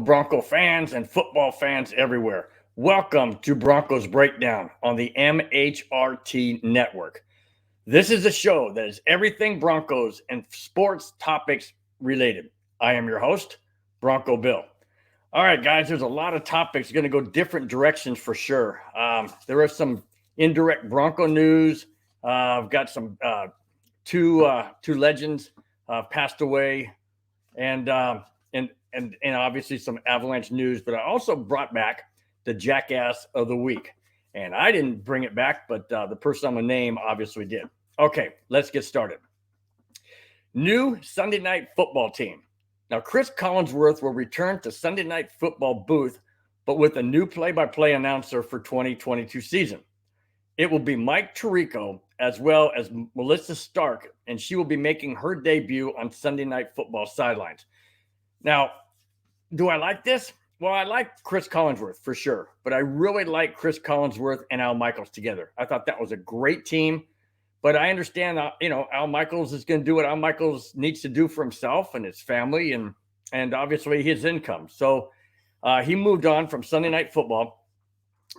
Bronco fans and football fans everywhere. Welcome to Broncos Breakdown on the MHRT Network. This is a show that is everything Broncos and sports topics related. I am your host, Bronco Bill. All right, guys, there's a lot of topics going to go different directions for sure. There is some indirect Bronco news. I've got some two legends passed away, and obviously some Avalanche news. But I also brought back the Jackass of the Week, and I didn't bring it back, but the person I'm gonna name obviously did. Okay, let's get started. New Sunday Night Football team. Now, Chris Collinsworth will return to Sunday Night Football booth, but with a new play-by-play announcer for 2022 season. It will be Mike Tirico as well as Melissa Stark, and she will be making her debut on Sunday Night Football sidelines. Now, do I like this? Well, I like Chris Collinsworth for sure, but I really like Chris Collinsworth and Al Michaels together. I thought that was a great team, but I understand, Al Michaels is going to do what Al Michaels needs to do for himself and his family and obviously his income. So he moved on from Sunday Night Football,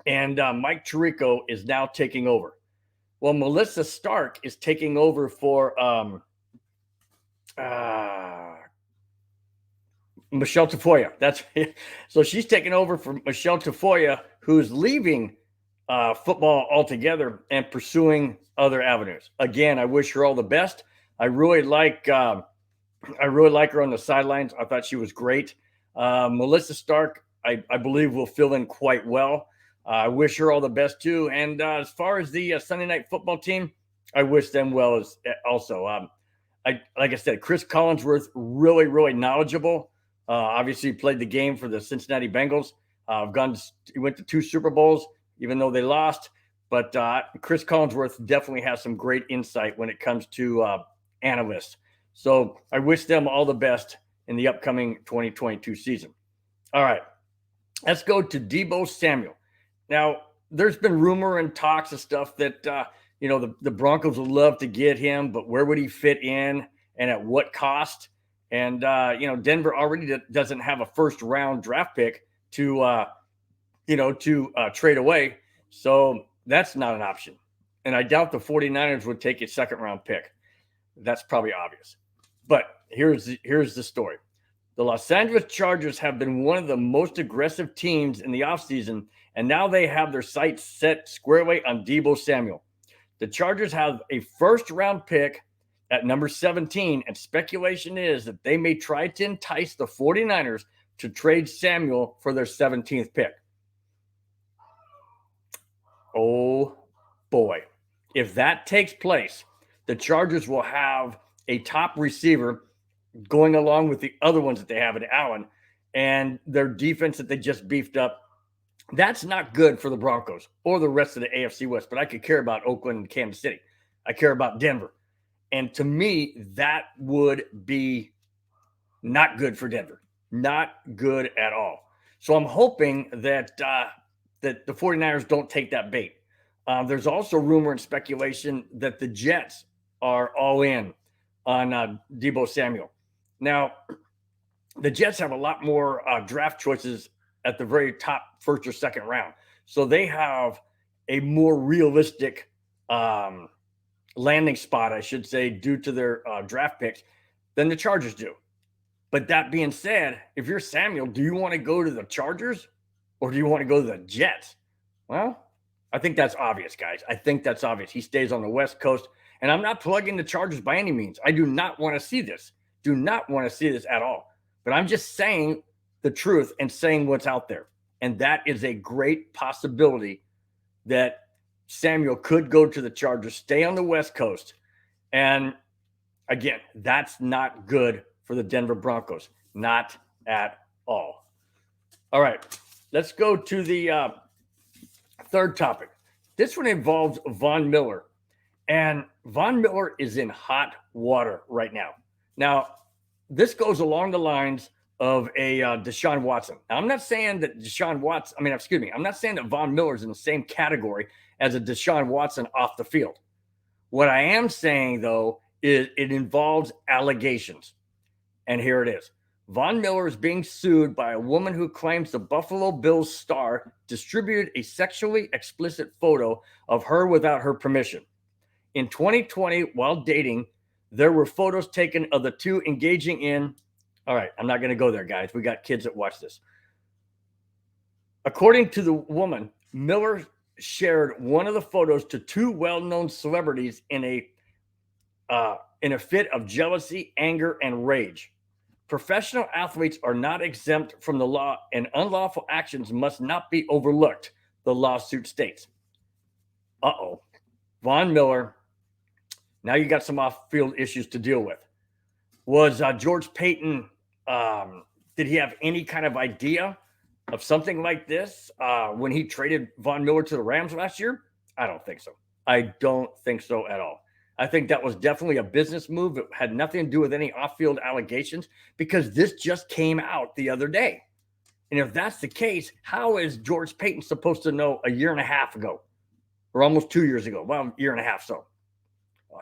and Mike Tirico is now taking over. Well, Melissa Stark is taking over for Michelle Tafoya. So she's taking over for Michelle Tafoya, who's leaving football altogether and pursuing other avenues. Again, I wish her all the best. I really like her on the sidelines. I thought she was great. Melissa Stark, I believe, will fill in quite well. I wish her all the best too. And as far as the Sunday Night Football team, I wish them well as also. Like I said, Chris Collinsworth, really, really knowledgeable. Obviously played the game for the Cincinnati Bengals. He went to 2 Super Bowls, even though they lost. But Chris Collinsworth definitely has some great insight when it comes to analysts. So I wish them all the best in the upcoming 2022 season. All right, let's go to Deebo Samuel. Now, there's been rumor and talks of stuff that, the Broncos would love to get him, but where would he fit in and at what cost? And, Denver already doesn't have a first-round draft pick to trade away. So that's not an option. And I doubt the 49ers would take a second-round pick. That's probably obvious. But here's the story. The Los Angeles Chargers have been one of the most aggressive teams in the offseason, and now they have their sights set squarely on Deebo Samuel. The Chargers have a first-round pick at number 17, and speculation is that they may try to entice the 49ers to trade Samuel for their 17th pick. Oh, boy. If that takes place, the Chargers will have a top receiver going along with the other ones that they have in Allen and their defense that they just beefed up. That's not good for the Broncos or the rest of the AFC West, but I could care about Oakland and Kansas City. I care about Denver. And to me, that would be not good for Denver. Not good at all. So I'm hoping that the 49ers don't take that bait. There's also rumor and speculation that the Jets are all in on Deebo Samuel. Now, the Jets have a lot more draft choices at the very top first or second round. So they have a more realistic landing spot, I should say, due to their draft picks than the Chargers do. But that being said, if you're Samuel, do you want to go to the Chargers or do you want to go to the Jets? Well, I think that's obvious, guys. I think that's obvious. He stays on the West Coast, and I'm not plugging the Chargers by any means. I do not want to see this. Do not want to see this at all. But I'm just saying the truth and saying what's out there. And that is a great possibility that Samuel could go to the Chargers, stay on the West Coast. And again, that's not good for the Denver Broncos. Not at all. All right, let's go to the third topic. This one involves Von Miller. And Von Miller is in hot water right now. Now, this goes along the lines of a Deshaun Watson. Now, I'm not saying that I'm not saying that Von Miller is in the same category as a Deshaun Watson off the field. What I am saying, though, is it involves allegations. And here it is. Von Miller is being sued by a woman who claims the Buffalo Bills star distributed a sexually explicit photo of her without her permission. In 2020, while dating, there were photos taken of the two engaging in. All right, I'm not going to go there, guys. We got kids that watch this. According to the woman, Miller shared one of the photos to two well-known celebrities in a fit of jealousy, anger, and rage. Professional athletes are not exempt from the law, and unlawful actions must not be overlooked, the lawsuit states. Uh-oh. Von Miller, now you got some off-field issues to deal with. Was George Payton, did he have any kind of idea of something like this when he traded Von Miller to the Rams last year? I don't think so. I don't think so at all. I think that was definitely a business move. It had nothing to do with any off-field allegations because this just came out the other day. And if that's the case, how is George Payton supposed to know a year and a half ago or almost 2 years ago? Well, a year and a half. So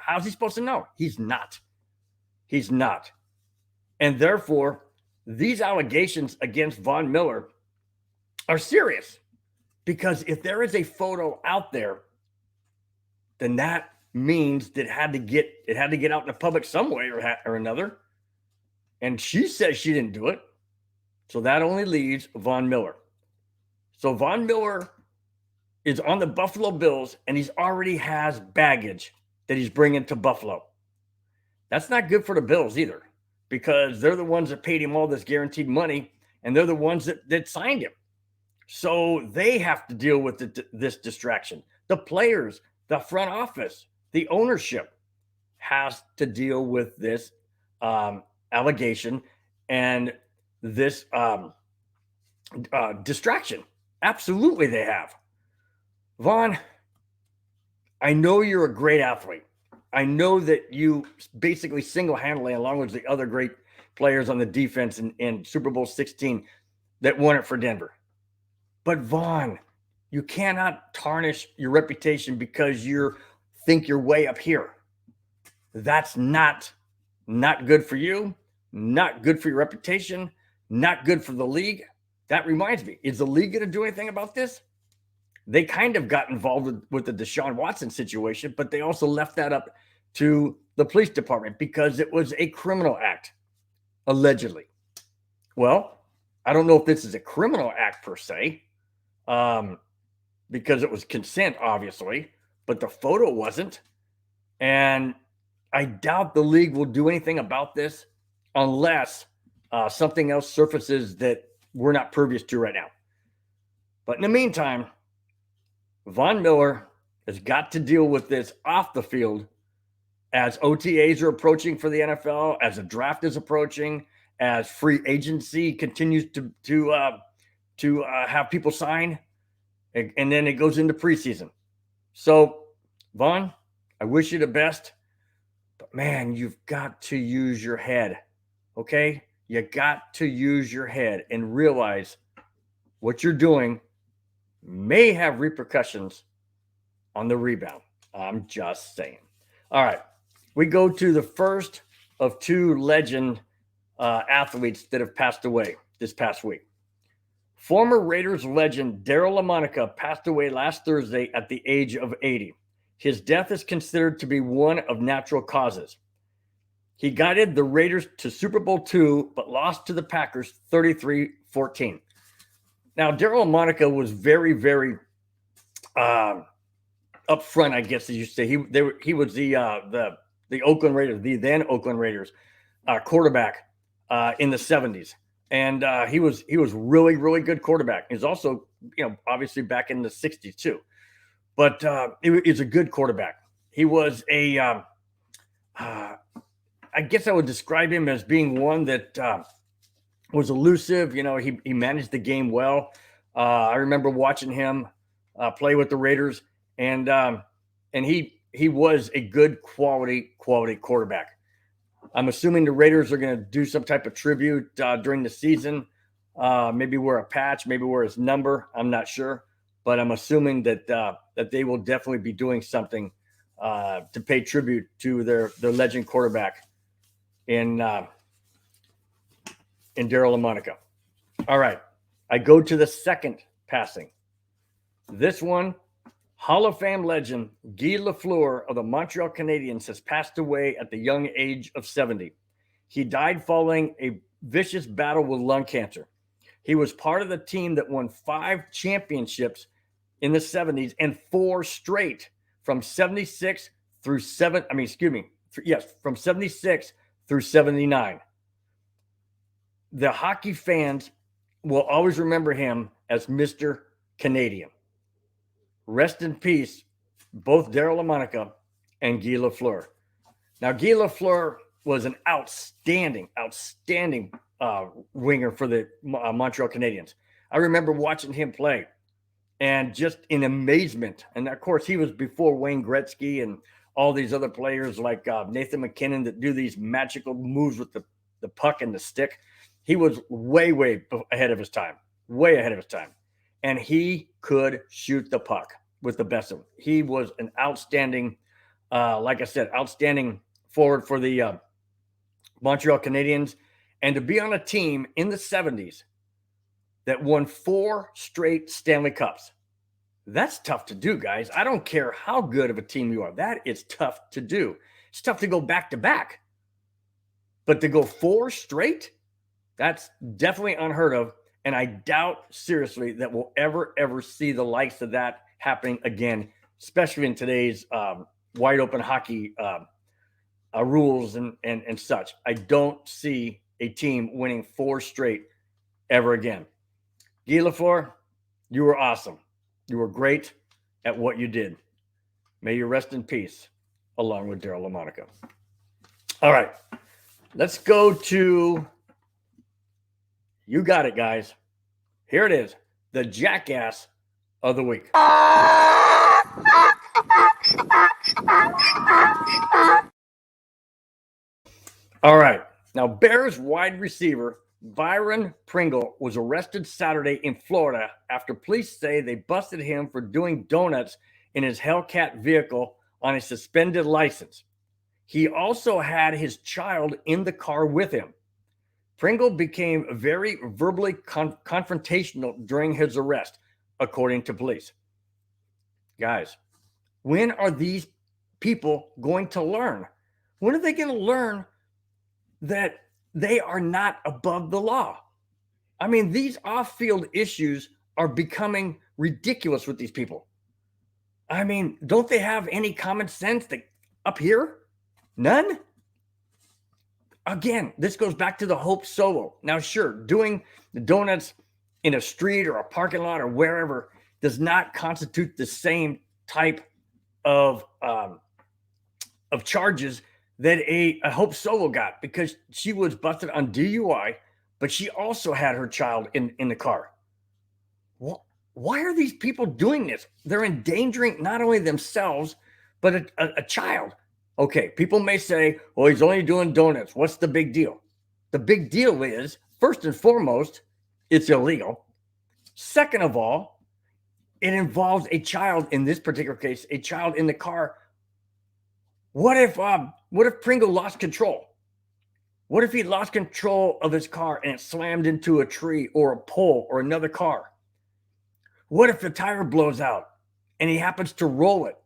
how's he supposed to know? He's not. He's not. And therefore, these allegations against Von Miller are serious because if there is a photo out there, then that means that it had to get out in the public some way or another. And she says she didn't do it. So that only leaves Von Miller. So Von Miller is on the Buffalo Bills and he's already has baggage that he's bringing to Buffalo. That's not good for the Bills either because they're the ones that paid him all this guaranteed money and they're the ones that signed him. So they have to deal with this distraction. The players, the front office, the ownership has to deal with this allegation and this distraction. Absolutely, they have. Vaughn, I know you're a great athlete. I know that you basically single-handedly, along with the other great players on the defense in Super Bowl 16 that won it for Denver. But Vaughn, you cannot tarnish your reputation because you think you're way up here. That's not good for you, not good for your reputation, not good for the league. That reminds me, is the league going to do anything about this? They kind of got involved with the Deshaun Watson situation, but they also left that up to the police department because it was a criminal act, allegedly. Well, I don't know if this is a criminal act per se, because it was consent, obviously, but the photo wasn't. And I doubt the league will do anything about this unless something else surfaces that we're not previous to right now. But in the meantime, Von Miller has got to deal with this off the field as OTAs are approaching for the NFL, as the draft is approaching, as free agency continues to have people sign, and then it goes into preseason. So, Vaughn, I wish you the best, but man, you've got to use your head, okay? You got to use your head and realize what you're doing may have repercussions on the rebound. I'm just saying. All right, we go to the first of two legend athletes that have passed away this past week. Former Raiders legend Daryle Lamonica passed away last Thursday at the age of 80. His death is considered to be one of natural causes. He guided the Raiders to Super Bowl II, but lost to the Packers 33-14. Now, Daryle Lamonica was very, very upfront, I guess, as you say. He was the Oakland Raiders, the then Oakland Raiders quarterback in the 70s. And he was really, really good quarterback. He was also, obviously back in the 60s too. But he's a good quarterback. He was I guess I would describe him as being one that was elusive. He managed the game well. I remember watching him play with the Raiders, and he was a good quality quarterback. I'm assuming the Raiders are going to do some type of tribute during the season. Maybe wear a patch, maybe wear his number. I'm not sure, but I'm assuming that they will definitely be doing something to pay tribute to their legend quarterback in in Daryl and Monica. All right. I go to the second passing. This one, Hall of Fame legend Guy Lafleur of the Montreal Canadiens has passed away at the young age of 70. He died following a vicious battle with lung cancer. He was part of the team that won 5 championships in the 70s and 4 straight from 76 through from 76 through 79. The hockey fans will always remember him as Mr. Canadian. Rest in peace, both Daryl and Monica and Guy Lafleur. Now, Guy Lafleur was an outstanding winger for the Montreal Canadiens. I remember watching him play and just in amazement. And of course, he was before Wayne Gretzky and all these other players like Nathan McKinnon that do these magical moves with the puck and the stick. He was way ahead of his time, And he could shoot the puck with the best of them. He was an outstanding, outstanding forward for the Montreal Canadiens. And to be on a team in the 70s that won 4 straight Stanley Cups, that's tough to do, guys. I don't care how good of a team you are. That is tough to do. It's tough to go back to back. But to go 4 straight, that's definitely unheard of. And I doubt seriously that we'll ever see the likes of that happening again, especially in today's wide open hockey rules and such. I don't see a team winning 4 straight ever again. Guy Lafleur, you were awesome. You were great at what you did. May you rest in peace, along with Daryl and Monica. All right, let's go to, you got it, guys. Here it is, the jackass of the week. All right, now Bears wide receiver Byron Pringle was arrested Saturday in Florida after police say they busted him for doing donuts in his Hellcat vehicle on a suspended license. He also had his child in the car with him. Pringle became very verbally confrontational during his arrest, according to police. Guys, when are these people going to learn? When are they going to learn that they are not above the law? I mean, these off-field issues are becoming ridiculous with these people. I mean, don't they have any common sense up here? None? Again, this goes back to the Hope Solo. Now, sure, doing the donuts in a street or a parking lot or wherever does not constitute the same type of charges that a Hope Solo got, because she was busted on DUI, but she also had her child in the car. Why are these people doing this? They're endangering not only themselves, but a child. Okay, people may say, well, he's only doing donuts. What's the big deal? The big deal is, first and foremost, it's illegal. Second of all, it involves a child, in this particular case, a child in the car. What if Pringle lost control? What if he lost control of his car and it slammed into a tree or a pole or another car? What if the tire blows out and he happens to roll it?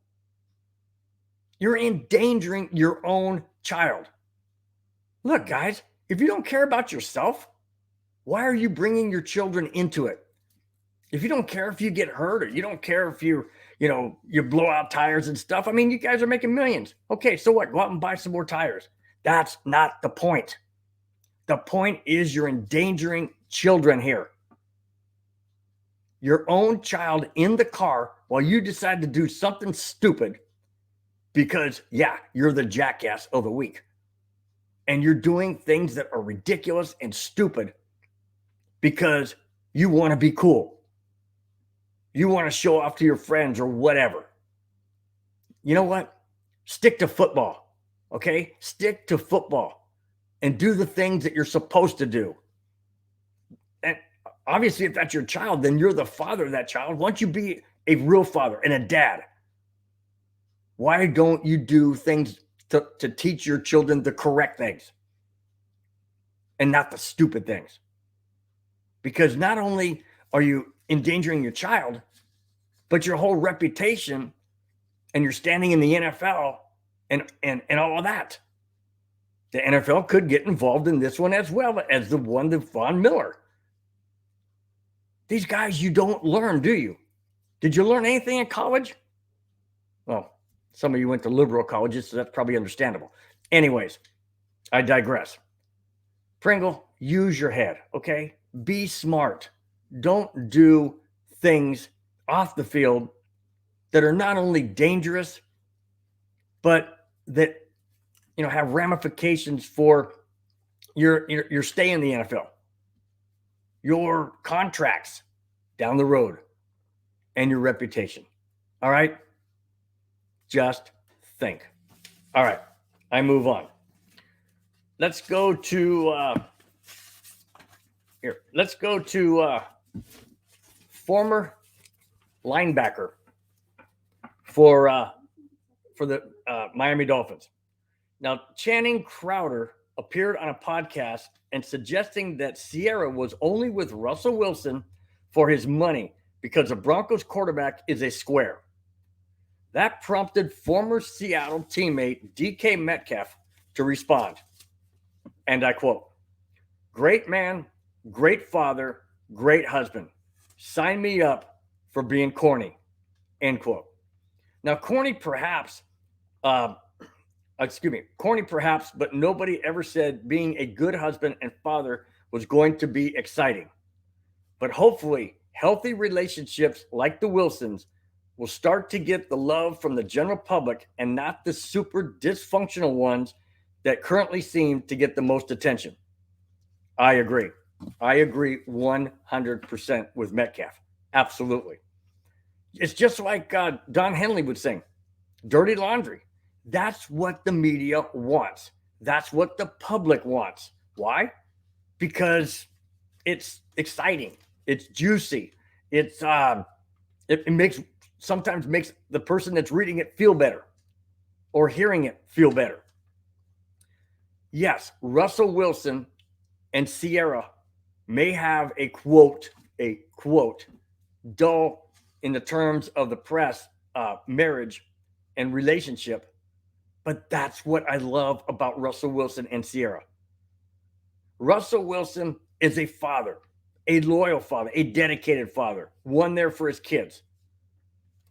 You're endangering your own child. Look, guys, if you don't care about yourself, why are you bringing your children into it? If you don't care if you get hurt, or you don't care if you blow out tires and stuff. I mean, you guys are making millions. Okay, so what? Go out and buy some more tires. That's not the point. The point is you're endangering children here. Your own child in the car while you decide to do something stupid because, yeah, you're the jackass of the week. And you're doing things that are ridiculous and stupid because you want to be cool. You want to show off to your friends or whatever. You know what? Stick to football, okay? Stick to football and do the things that you're supposed to do. And obviously, if that's your child, then you're the father of that child. Why don't you be a real father and a dad? Why don't you do things to teach your children the correct things? and not the stupid things. Because not only are you endangering your child, but your whole reputation, and you're standing in the NFL and all of that. The NFL could get involved in this one as well as the one to Von Miller. These guys, you don't learn, do you? Did you learn anything in college? Well, some of you went to liberal colleges, so that's probably understandable. Anyways, I digress. Pringle, use your head, okay? Be smart. Don't do things off the field that are not only dangerous, but that have ramifications for your stay in the NFL, your contracts down the road, and your reputation. All right? Just think. All right, I move on. Let's go to here. Let's go to former linebacker for the Miami Dolphins. Now, Channing Crowder appeared on a podcast and suggesting that Sierra was only with Russell Wilson for his money because the Broncos quarterback is a square. That prompted former Seattle teammate DK Metcalf to respond. And I quote, "Great man, great father, great husband. Sign me up for being corny." End quote. Now, corny perhaps, but nobody ever said being a good husband and father was going to be exciting. But hopefully, healthy relationships like the Wilsons will start to get the love from the general public and not the super dysfunctional ones that currently seem to get the most attention. I agree. I agree 100% with Metcalf. Absolutely. It's just like Don Henley would sing, dirty laundry. That's what the media wants. That's what the public wants. Why? Because it's exciting. It's juicy. It's it sometimes makes the person that's reading it feel better or hearing it feel better. Yes, Russell Wilson and Sierra may have a quote, dull in the terms of the press, marriage and relationship. But that's what I love about Russell Wilson and Sierra. Russell Wilson is a father, a loyal father, a dedicated father, one there for his kids.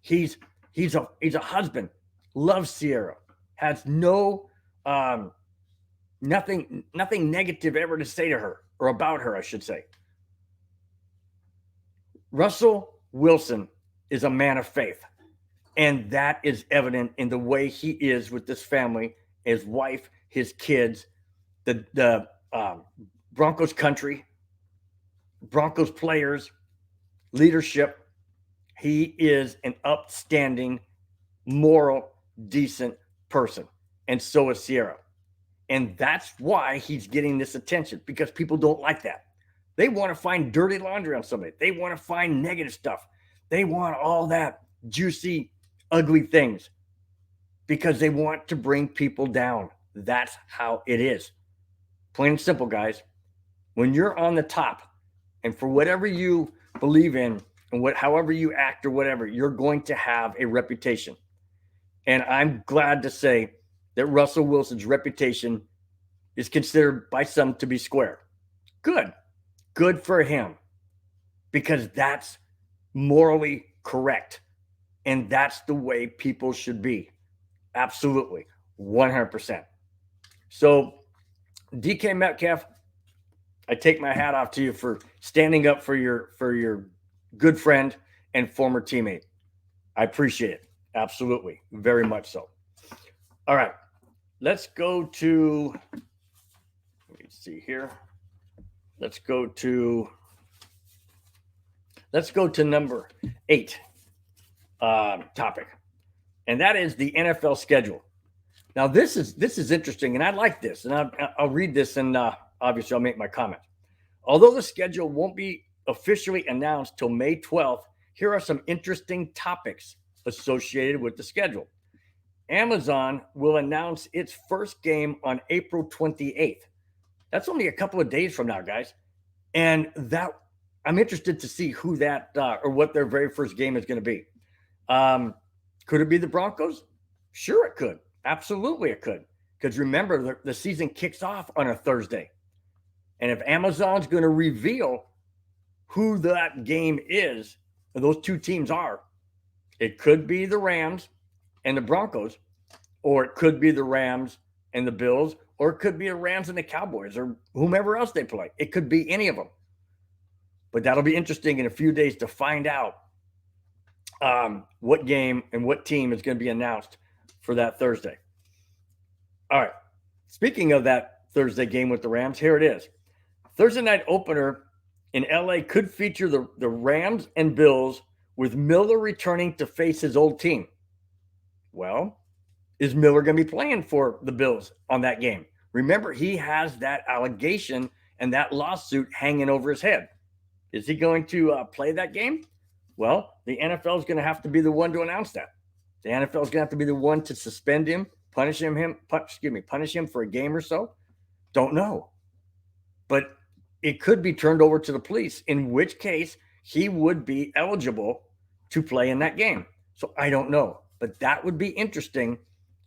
He's a husband, loves Sierra, has nothing negative ever to say to her or about her, I should say. Russell Wilson is a man of faith, and that is evident in the way he is with this family, his wife, his kids, the Broncos country, Broncos players, leadership. He is an upstanding, moral, decent person, and so is Sierra. And that's why he's getting this attention, because people don't like that. They want to find dirty laundry on somebody. They want to find negative stuff. They want all that juicy, ugly things because they want to bring people down. That's how it is. Plain and simple, guys. When you're on the top, and for whatever you believe in and however you act or whatever, you're going to have a reputation. And I'm glad to say that Russell Wilson's reputation is considered by some to be square. Good for him, because that's morally correct. And that's the way people should be. Absolutely. 100%. So DK Metcalf, I take my hat off to you for standing up for your good friend and former teammate. I appreciate it. Absolutely. Very much so. All right. Let's go to, let me see here. Let's go to number 8 topic. And that is the NFL schedule. Now, this is interesting, and I like this, and I'll read this, and obviously I'll make my comment. Although the schedule won't be officially announced till May 12th, here are some interesting topics associated with the schedule. Amazon will announce its first game on April 28th. That's only a couple of days from now, guys. And that I'm interested to see who that or what their very first game is going to be. Could it be the Broncos? Sure, it could. Absolutely, it could. Because remember, the season kicks off on a Thursday. And if Amazon's going to reveal who that game is, those two teams are, it could be the Rams and the Broncos, or it could be the Rams and the Bills, or it could be the Rams and the Cowboys, or whomever else they play. It could be any of them. But that'll be interesting in a few days to find out what game and what team is going to be announced for that Thursday. All right. Speaking of that Thursday game with the Rams, here it is. Thursday night opener in LA could feature the Rams and Bills, with Miller returning to face his old team. Well, is Miller going to be playing for the Bills on that game? Remember, he has that allegation and that lawsuit hanging over his head. Is he going to play that game? Well, the NFL is going to have to be the one to announce that. The NFL is going to have to be the one to suspend him, punish him for a game or so. Don't know. But it could be turned over to the police, in which case he would be eligible to play in that game. So I don't know. But that would be interesting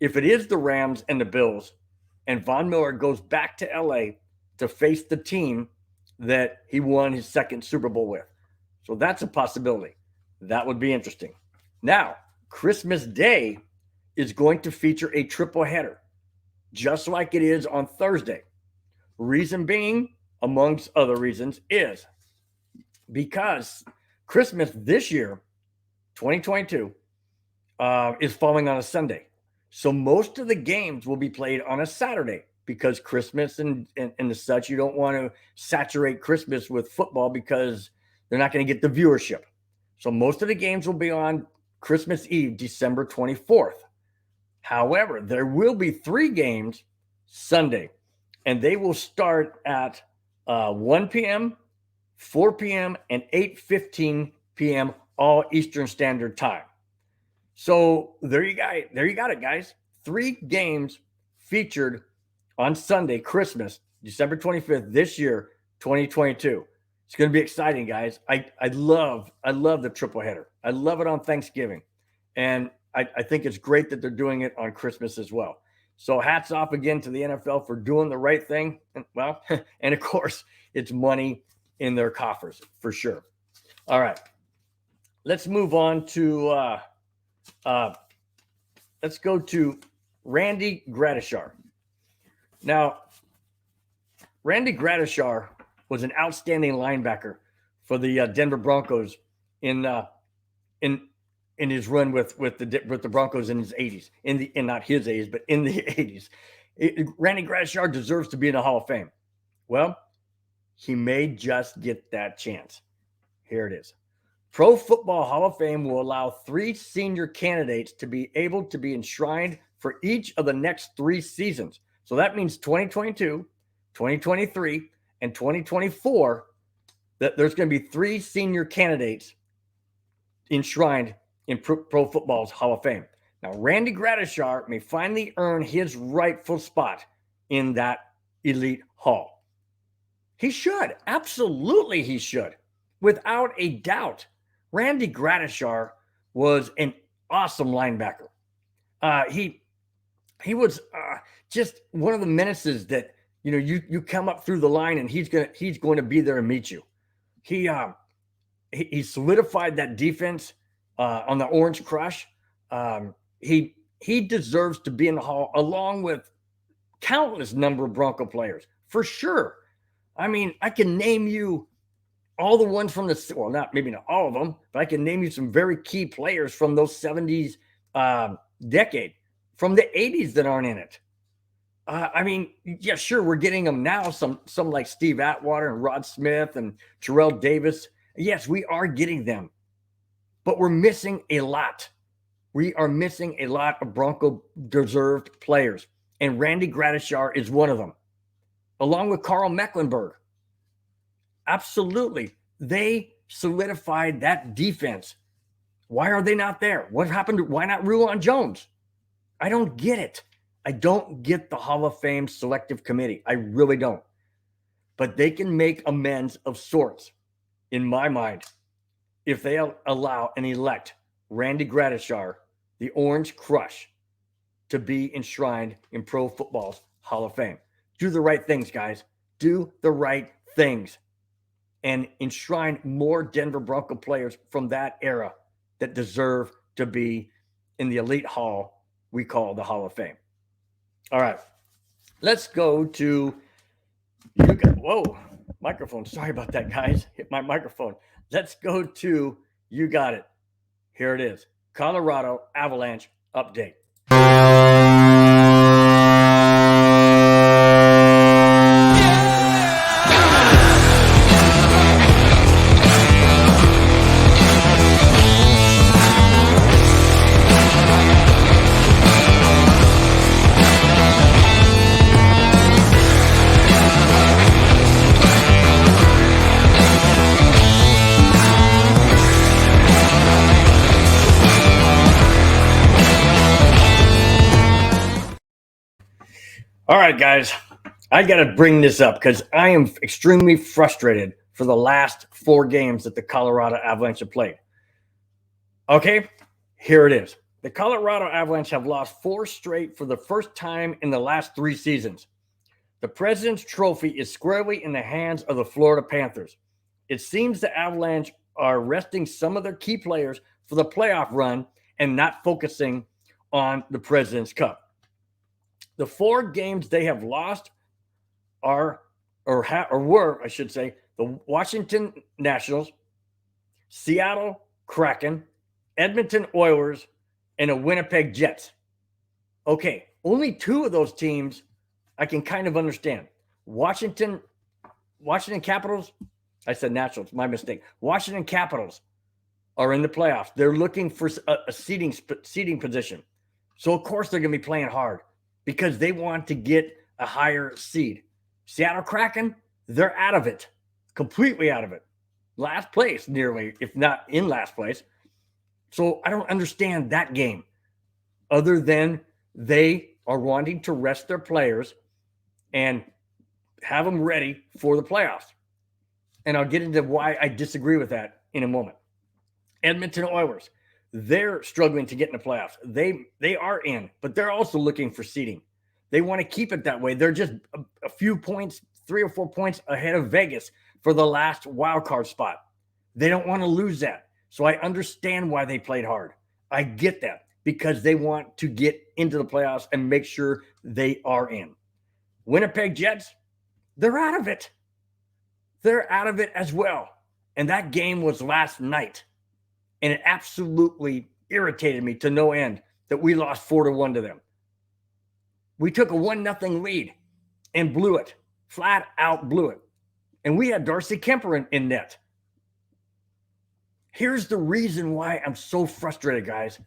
if it is the Rams and the Bills and Von Miller goes back to LA to face the team that he won his second Super Bowl with. So that's a possibility. That would be interesting. Now, Christmas Day is going to feature a triple header, just like it is on Thursday. Reason being, amongst other reasons, is because Christmas this year, 2022, is falling on a Sunday. So most of the games will be played on a Saturday, because Christmas and the such, you don't want to saturate Christmas with football because they're not going to get the viewership. So most of the games will be on Christmas Eve, December 24th. However, there will be 3 games Sunday, and they will start at 1 p.m., 4 p.m., and 8:15 p.m., all Eastern Standard Time. So there you got it, guys. 3 games featured on Sunday, Christmas, December 25th, this year, 2022. It's going to be exciting, guys. I love the triple header. I love it on Thanksgiving. And I think it's great that they're doing it on Christmas as well. So hats off again to the NFL for doing the right thing. Well, and of course, it's money in their coffers for sure. All right. Let's move on to let's go to Randy Gradishar. Now, Randy Gradishar was an outstanding linebacker for the Denver Broncos in his run with the Broncos in his 80s, in not his 80s, but in the 80s. Randy Gradishar deserves to be in the Hall of Fame. Well, he may just get that chance. Here it is. Pro Football Hall of Fame will allow 3 senior candidates to be able to be enshrined for each of the next 3 seasons. So that means 2022, 2023, and 2024, that there's going to be 3 senior candidates enshrined in Pro Football's Hall of Fame. Now, Randy Gradishar may finally earn his rightful spot in that elite hall. He should. Absolutely he should. Without a doubt. Randy Gradishar was an awesome linebacker. He was just one of the menaces that, you come up through the line and he's going to be there and meet you. He solidified that defense on the Orange Crush. He deserves to be in the Hall along with countless number of Bronco players for sure. I mean, I can name you all the ones from maybe not all of them, but I can name you some very key players from those 70s decade, from the 80s that aren't in it. I mean, yeah, sure, we're getting them now. Some like Steve Atwater and Rod Smith and Terrell Davis. Yes, we are getting them, but we're missing a lot. We are missing a lot of Bronco deserved players, and Randy Gradishar is one of them, along with Carl Mecklenburg. Absolutely. They solidified that defense. Why are they not there? What happened? Why not Rulon Jones? I don't get it. I don't get the Hall of Fame selective committee. I really don't. but they can make amends of sorts, in my mind, if they allow and elect Randy Gradishar, the Orange Crush, to be enshrined in Pro Football's Hall of Fame. Do the right things, guys. Do the right things. And enshrine more Denver Bronco players from that era that deserve to be in the elite hall we call the Hall of Fame. All right. Let's go to whoa, microphone. Sorry about that, guys. Hit my microphone. Let's go to You Got It. Here it is. Colorado Avalanche update. All right, guys, I got to bring this up because I am extremely frustrated for the last 4 games that the Colorado Avalanche have played. Okay, here it is. The Colorado Avalanche have lost 4 straight for the first time in the last 3 seasons. The President's Trophy is squarely in the hands of the Florida Panthers. It seems the Avalanche are resting some of their key players for the playoff run and not focusing on the President's Cup. The 4 games they have lost were, I should say, the Washington Nationals, Seattle Kraken, Edmonton Oilers, and the Winnipeg Jets. Okay, only 2 of those teams I can kind of understand. Washington Capitals, I said Nationals, my mistake. Washington Capitals are in the playoffs. They're looking for a seeding position. So, of course, they're going to be playing hard, because they want to get a higher seed. Seattle Kraken, they're out of it, completely out of it. Last place, nearly, if not in last place. So I don't understand that game, other than they are wanting to rest their players and have them ready for the playoffs. And I'll get into why I disagree with that in a moment. Edmonton Oilers, they're struggling to get in the playoffs. They are in, but they're also looking for seeding. They want to keep it that way. They're just a few points, 3 or 4 points ahead of Vegas for the last wild card spot. They don't want to lose that. So I understand why they played hard. I get that, because they want to get into the playoffs and make sure they are in. Winnipeg Jets, they're out of it. They're out of it as well. And that game was last night. And it absolutely irritated me to no end that we lost 4-1 to them. We took a 1-0 lead and blew it. Flat out blew it. And we had Darcy Kemper in net. Here's the reason why I'm so frustrated, guys.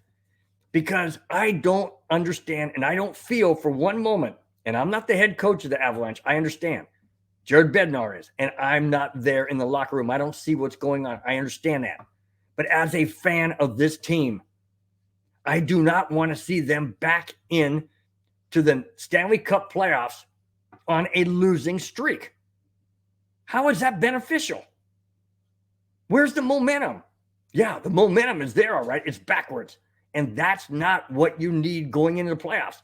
Because I don't understand, and I don't feel for one moment, and I'm not the head coach of the Avalanche, I understand. Jared Bednar is, and I'm not there in the locker room. I don't see what's going on. I understand that. But as a fan of this team, I do not want to see them back in to the Stanley Cup playoffs on a losing streak. How is that beneficial? Where's the momentum? Yeah, the momentum is there, all right. It's backwards. And that's not what you need going into the playoffs.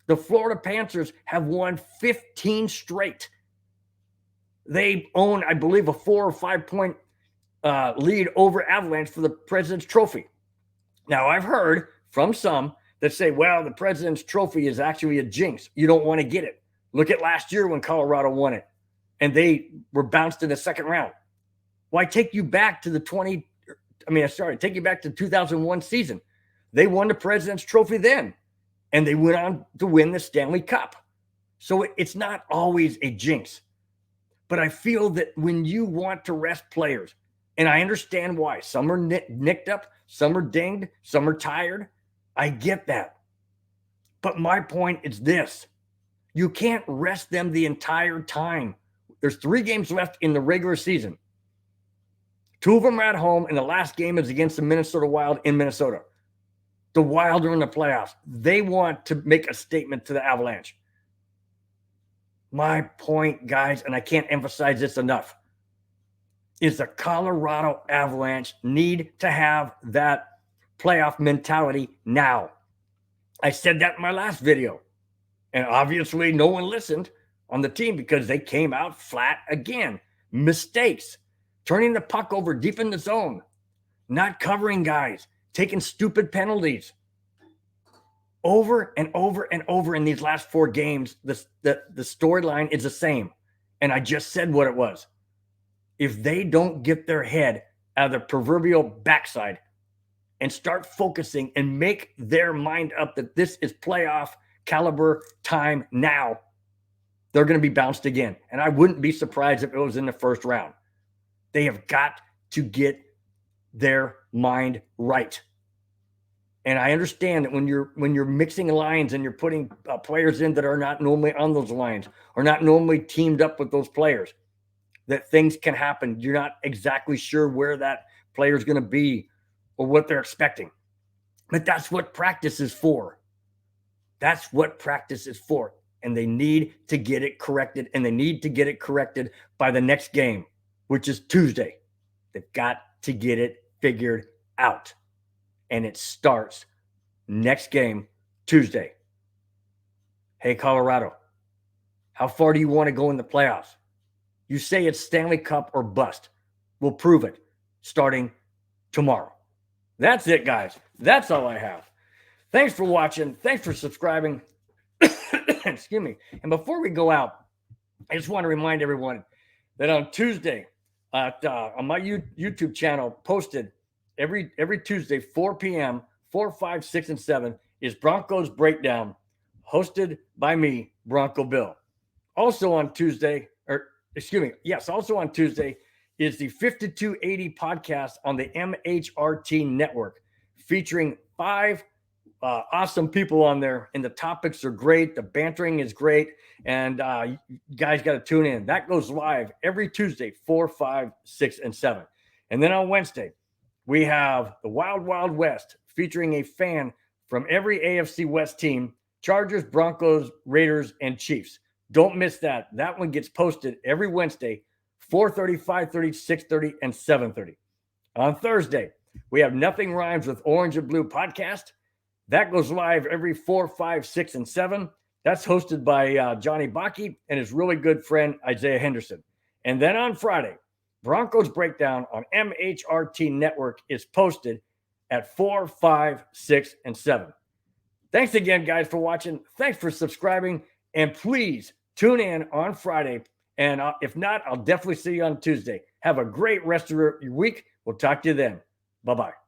The Florida Panthers have won 15 straight. They own, I believe, a 4 or 5 point lead over Avalanche for the President's Trophy. Now, I've heard from some that say, well, the President's Trophy is actually a jinx. You don't want to get it. Look at last year when Colorado won it, and they were bounced in the second round. Why take you back to take you back to the 2001 season. They won the President's Trophy then, and they went on to win the Stanley Cup. So it's not always a jinx. But I feel that when you want to rest players, and I understand why. Some are nicked up, some are dinged, some are tired. I get that. But my point is this. You can't rest them the entire time. There's 3 games left in the regular season. 2 of them are at home, and the last game is against the Minnesota Wild in Minnesota. The Wild are in the playoffs. They want to make a statement to the Avalanche. My point, guys, and I can't emphasize this enough, is the Colorado Avalanche need to have that playoff mentality now. I said that in my last video, and obviously no one listened on the team because they came out flat again. Mistakes, turning the puck over deep in the zone, not covering guys, taking stupid penalties. Over and over and over in these last 4 games, the storyline is the same. And I just said what it was. If they don't get their head out of the proverbial backside and start focusing and make their mind up that this is playoff caliber time now, they're going to be bounced again. And I wouldn't be surprised if it was in the first round. They have got to get their mind right. And I understand that when you're mixing lines and you're putting players in that are not normally on those lines or not normally teamed up with those players, that things can happen. You're not exactly sure where that player is going to be or what they're expecting. But that's what practice is for. That's what practice is for. And they need to get it corrected. And they need to get it corrected by the next game, which is Tuesday. They've got to get it figured out. And it starts next game, Tuesday. Hey, Colorado, how far do you want to go in the playoffs? You say it's Stanley Cup or bust. We'll prove it starting tomorrow. That's it, guys. That's all I have. Thanks for watching. Thanks for subscribing. Excuse me. And before we go out, I just want to remind everyone that on Tuesday, on my YouTube channel, posted every Tuesday, 4 p.m., 4, 5, 6, and 7 is Broncos Breakdown, hosted by me, Bronco Bill. Also on Tuesday, also on Tuesday is the 5280 podcast on the MHRT network, featuring 5 awesome people on there, and the topics are great. The bantering is great, and you guys got to tune in. That goes live every Tuesday, 4, 5, 6, and 7. And then on Wednesday, we have the Wild Wild West, featuring a fan from every AFC West team: Chargers, Broncos, Raiders, and Chiefs. Don't miss that. That one gets posted every Wednesday, 4:30, 5:30, 6:30, and 7:30. On Thursday, we have Nothing Rhymes with Orange and Blue podcast. That goes live every 4, 5, 6, and 7. That's hosted by Johnny Baki and his really good friend, Isaiah Henderson. And then on Friday, Broncos Breakdown on MHRT Network is posted at 4, 5, 6, and 7. Thanks again, guys, for watching. Thanks for subscribing. And please tune in on Friday. And if not, I'll definitely see you on Tuesday. Have a great rest of your week. We'll talk to you then. Bye-bye.